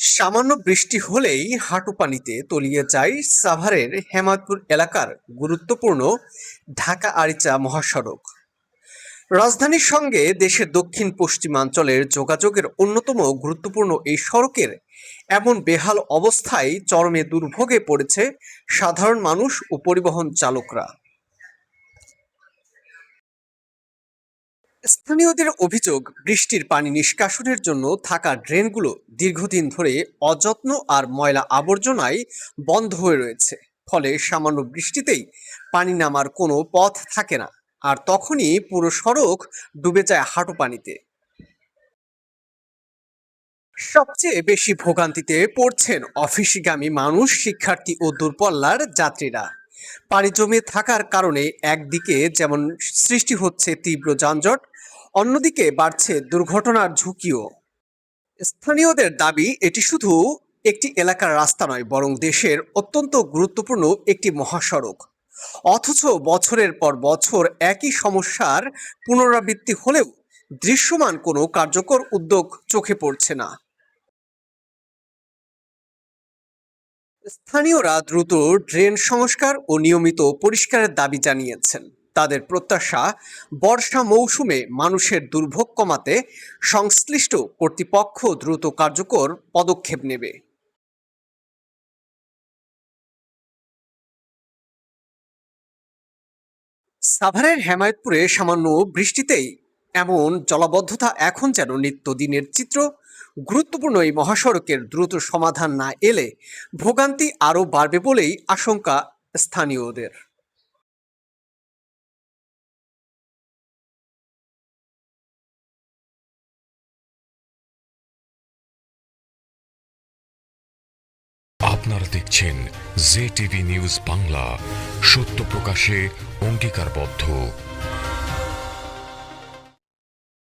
সামান্য বৃষ্টি হলেই হাঁটু পানিতে তলিয়ে যায় সাভারের হেমায়তপুর এলাকার গুরুত্বপূর্ণ ঢাকা-আরিচা মহাসড়ক। রাজধানীর সঙ্গে দেশের দক্ষিণ পশ্চিমাঞ্চলের যোগাযোগের অন্যতম গুরুত্বপূর্ণ এই সড়কের এমন বেহাল অবস্থায় চরমে দুর্ভোগে পড়েছে সাধারণ মানুষ ও পরিবহন চালকরা। স্থানীয়দের অভিযোগ, বৃষ্টির পানি নিষ্কাশনের জন্য থাকা ড্রেনগুলো দীর্ঘদিন ধরে অযত্ন আর ময়লা আবর্জনায় বন্ধ হয়ে রয়েছে। ফলে সামান্য বৃষ্টিতেই পানি নামার কোনো পথ থাকে না, আর তখনই পুরো সড়ক ডুবে যায় হাঁটু পানিতে। সবচেয়ে বেশি ভোগান্তিতে পড়ছেন অফিসগামী মানুষ, শিক্ষার্থী ও দূরপাল্লার যাত্রীরা। পানি জমে থাকার কারণে একদিকে যেমন সৃষ্টি হচ্ছে তীব্র যানজট, অন্যদিকে বাড়ছে দুর্ঘটনার ঝুঁকিও। স্থানীয়দের দাবি, এটি শুধু একটি এলাকার রাস্তা নয়, বরং দেশের অত্যন্ত গুরুত্বপূর্ণ একটি মহাসড়ক। অথচ বছরের পর বছর একই সমস্যার পুনরাবৃত্তি হলেও দৃশ্যমান কোনো কার্যকর উদ্যোগ চোখে পড়ছে না। স্থানীয়রা দ্রুত ড্রেন সংস্কার ও নিয়মিত পরিষ্কারের দাবি জানিয়েছেন। তাদের প্রত্যাশা, বর্ষা মৌসুমে মানুষের দুর্ভোগ কমাতে সংশ্লিষ্ট কর্তৃপক্ষ দ্রুত কার্যকর পদক্ষেপ নেবে। সাভারের হেমায়েতপুরে সামান্য বৃষ্টিতেই এমন জলাবদ্ধতা এখন যেন নিত্যদিনের চিত্র। গুরুত্বপূর্ণ এই মহাসড়কের দ্রুত সমাধান না এলে ভোগান্তি আরও বাড়বে বলেই আশঙ্কা স্থানীয়দের। আপনারা দেখছেন জে টিভি নিউজ বাংলা, সত্য প্রকাশে অঙ্গীকারবদ্ধ।